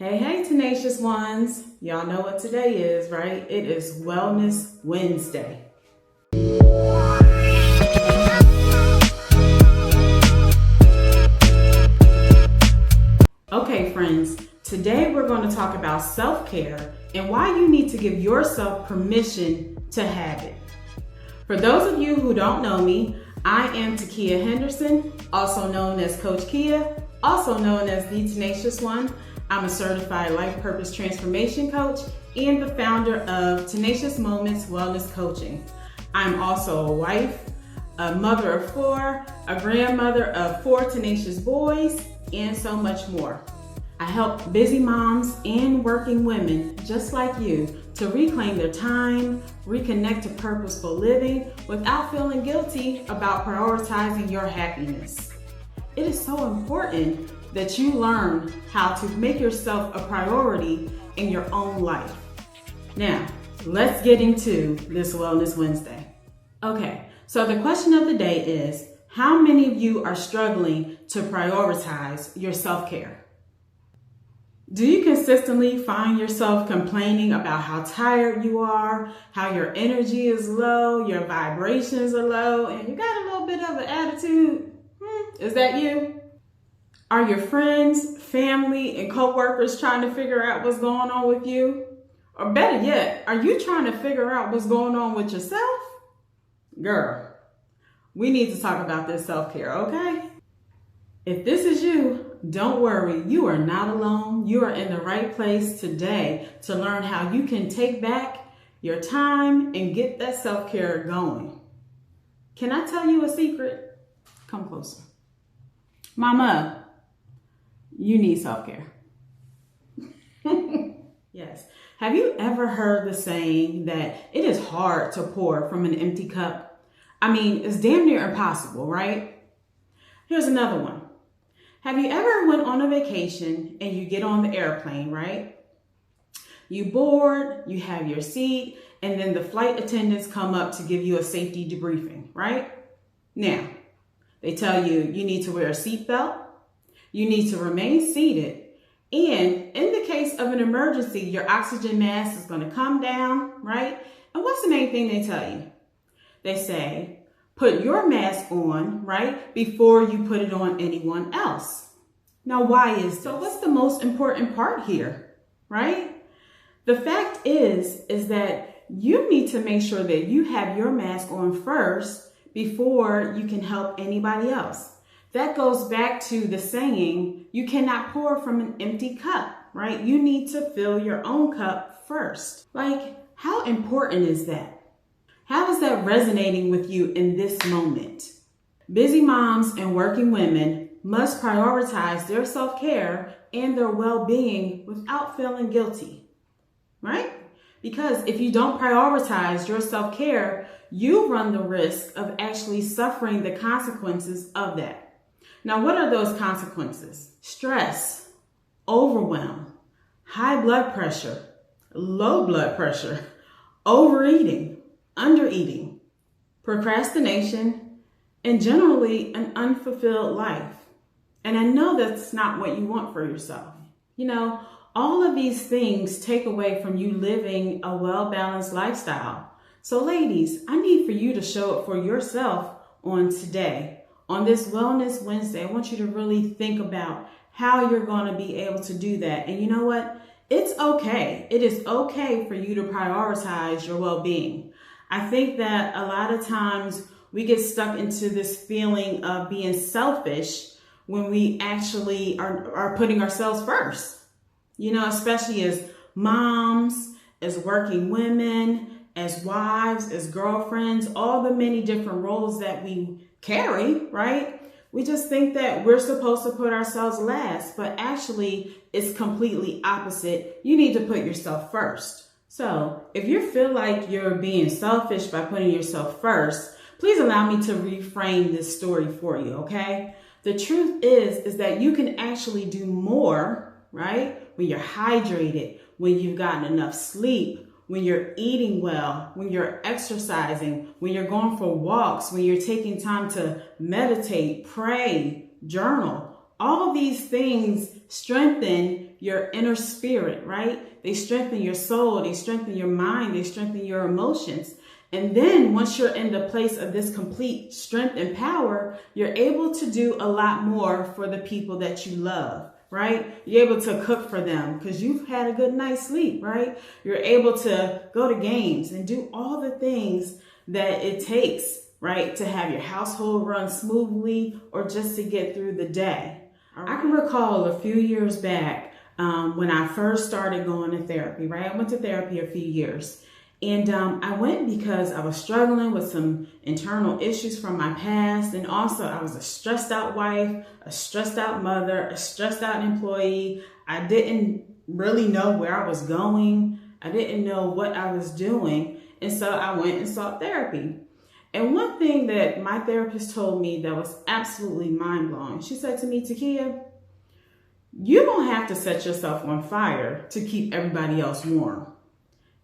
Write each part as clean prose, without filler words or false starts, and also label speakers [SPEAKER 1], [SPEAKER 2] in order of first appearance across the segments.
[SPEAKER 1] Hey, tenacious ones. Y'all know what today is, right? It is Wellness Wednesday. Okay, friends, today we're going to talk about self-care and why you need to give yourself permission to have it. For those of you who don't know me, I am Takia Henderson, also known as Coach Kia, also known as the Tenacious One. I'm a certified life purpose transformation coach and the founder of Tenacious Moments Wellness Coaching. I'm also a wife, a mother of 4, a grandmother of 4 tenacious boys, and so much more. I help busy moms and working women just like you to reclaim their time, reconnect to purposeful living without feeling guilty about prioritizing your happiness. It is so important that you learn how to make yourself a priority in your own life. Now, let's get into this Wellness Wednesday. Okay, so the question of the day is, how many of you are struggling to prioritize your self-care? Do you consistently find yourself complaining about how tired you are, how your energy is low, your vibrations are low, and you got a little bit of an attitude? Is that you? Are your friends, family, and coworkers trying to figure out what's going on with you? Or better yet, are you trying to figure out what's going on with yourself? Girl, we need to talk about this self-care, okay? If this is you, don't worry, you are not alone. You are in the right place today to learn how you can take back your time and get that self-care going. Can I tell you a secret? Come closer. Mama, you need self-care. Yes. Have you ever heard the saying that it is hard to pour from an empty cup? I mean, it's damn near impossible, right? Here's another one. Have you ever went on a vacation and you get on the airplane, right? You board, you have your seat, and then the flight attendants come up to give you a safety debriefing, right? Now, they tell you you need to wear a seatbelt, you need to remain seated, and in the case of an emergency, your oxygen mask is going to come down, right? And what's the main thing they tell you? They say, put your mask on, right, before you put it on anyone else. Now, why is this? So what's the most important part here, right? The fact is that you need to make sure that you have your mask on first before you can help anybody else. That goes back to the saying, you cannot pour from an empty cup, right? You need to fill your own cup first. Like, how important is that? How is that resonating with you in this moment? Busy moms and working women must prioritize their self-care and their well-being without feeling guilty, right? Because if you don't prioritize your self-care, you run the risk of actually suffering the consequences of that. Now, what are those consequences? Stress, overwhelm, high blood pressure, low blood pressure, overeating, undereating, procrastination, and generally an unfulfilled life. And I know that's not what you want for yourself. You know, all of these things take away from you living a well-balanced lifestyle. So ladies, I need for you to show up for yourself on today. On this Wellness Wednesday, I want you to really think about how you're going to be able to do that. And you know what? It's okay. It is okay for you to prioritize your well-being. I think that a lot of times we get stuck into this feeling of being selfish when we actually are putting ourselves first. You know, especially as moms, as working women, as wives, as girlfriends, all the many different roles that we carry, right? We just think that we're supposed to put ourselves last, but actually it's completely opposite. You need to put yourself first. So if you feel like you're being selfish by putting yourself first, please allow me to reframe this story for you, okay? The truth is that you can actually do more, right? When you're hydrated, when you've gotten enough sleep, when you're eating well, when you're exercising, when you're going for walks, when you're taking time to meditate, pray, journal. All of these things strengthen your inner spirit, right? They strengthen your soul, they strengthen your mind, they strengthen your emotions. And then once you're in the place of this complete strength and power, you're able to do a lot more for the people that you love, right? You're able to cook for them because you've had a good night's sleep, right? You're able to go to games and do all the things that it takes, right, to have your household run smoothly or just to get through the day. I can recall a few years back when I first started going to therapy, right? I went to therapy a few years. And I went because I was struggling with some internal issues from my past. And also I was a stressed out wife, a stressed out mother, a stressed out employee. I didn't really know where I was going. I didn't know what I was doing. And so I went and sought therapy. And one thing that my therapist told me that was absolutely mind-blowing, she said to me, Takia, you don't have to set yourself on fire to keep everybody else warm.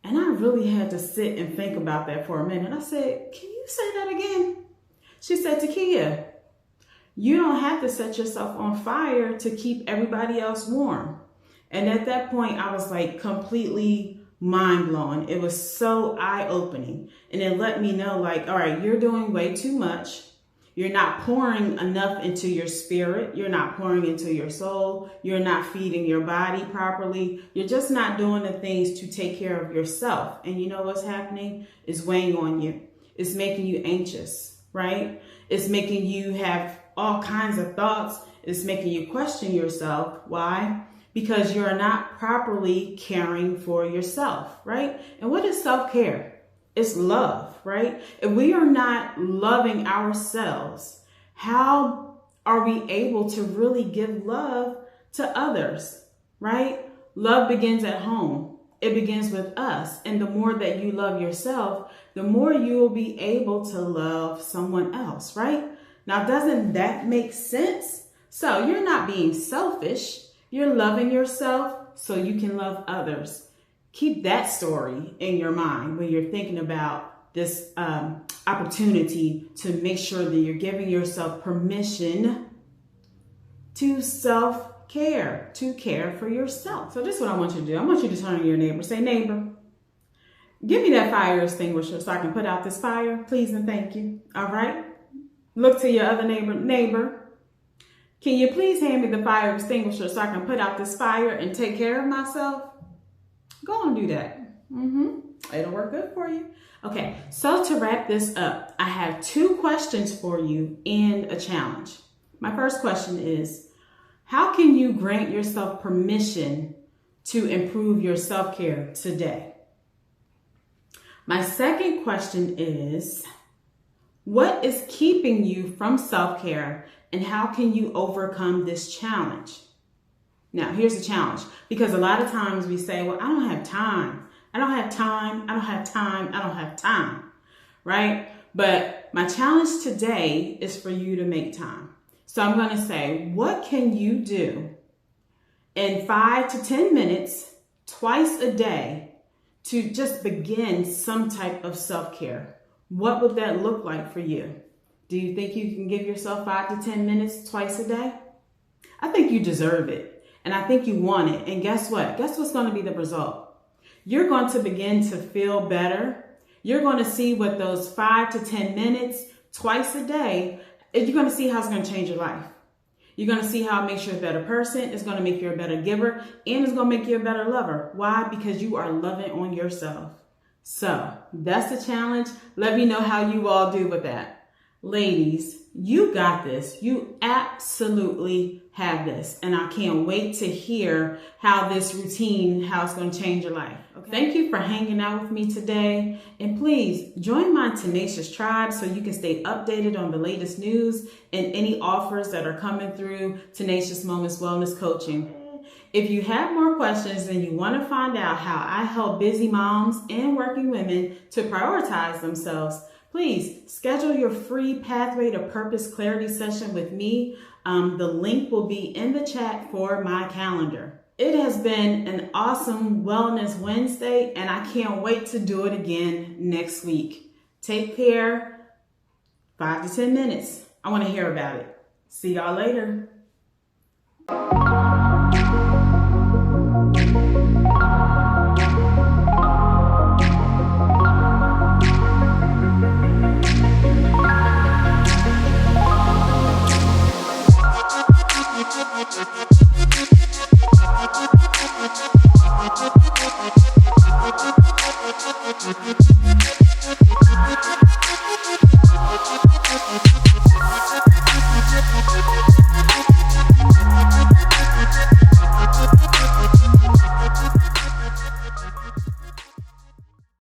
[SPEAKER 1] And I really had to sit and think about that for a minute. I said, can you say that again? She said, Takia, you don't have to set yourself on fire to keep everybody else warm. And at that point, I was like completely mind blowing. It was so eye-opening. And it let me know like, all right, you're doing way too much. You're not pouring enough into your spirit. You're not pouring into your soul. You're not feeding your body properly. You're just not doing the things to take care of yourself. And you know what's happening? It's weighing on you. It's making you anxious, right? It's making you have all kinds of thoughts. It's making you question yourself. Why? Because you're not properly caring for yourself, right? And what is self-care? It's love, right? If we are not loving ourselves, how are we able to really give love to others, right? Love begins at home. It begins with us. And the more that you love yourself, the more you will be able to love someone else, right? Now, doesn't that make sense? So you're not being selfish. You're loving yourself so you can love others. Keep that story in your mind when you're thinking about this opportunity to make sure that you're giving yourself permission to self-care, to care for yourself. So this is what I want you to do. I want you to turn to your neighbor. Say, neighbor, give me that fire extinguisher so I can put out this fire, please and thank you. All right? Look to your other neighbor. Neighbor, can you please hand me the fire extinguisher so I can put out this fire and take care of myself? Go and do that. It'll work good for you. Okay, so to wrap this up, I have 2 questions for you and a challenge. My first question is, how can you grant yourself permission to improve your self-care today? My second question is, what is keeping you from self-care and how can you overcome this challenge? Now, here's the challenge, because a lot of times we say, well, I don't have time. I don't have time. I don't have time. I don't have time, right? But my challenge today is for you to make time. So I'm going to say, what can you do in 5 to 10 minutes, twice a day, to just begin some type of self-care? What would that look like for you? Do you think you can give yourself 5 to 10 minutes twice a day? I think you deserve it. And I think you want it. And guess what? Guess what's going to be the result? You're going to begin to feel better. You're going to see what those 5 to 10 minutes twice a day, you're going to see how it's going to change your life. You're going to see how it makes you a better person. It's going to make you a better giver. And it's going to make you a better lover. Why? Because you are loving on yourself. So that's the challenge. Let me know how you all do with that. Ladies, you got this. You absolutely have this. And I can't wait to hear how this routine, how it's going to change your life. Okay? Thank you for hanging out with me today. And please join my Tenacious tribe so you can stay updated on the latest news and any offers that are coming through Tenacious Moments Wellness Coaching. If you have more questions and you want to find out how I help busy moms and working women to prioritize themselves, please schedule your free Pathway to Purpose Clarity session with me. The link will be in the chat for my calendar. It has been an awesome Wellness Wednesday, and I can't wait to do it again next week. Take care. 5 to 10 minutes. I want to hear about it. See y'all later.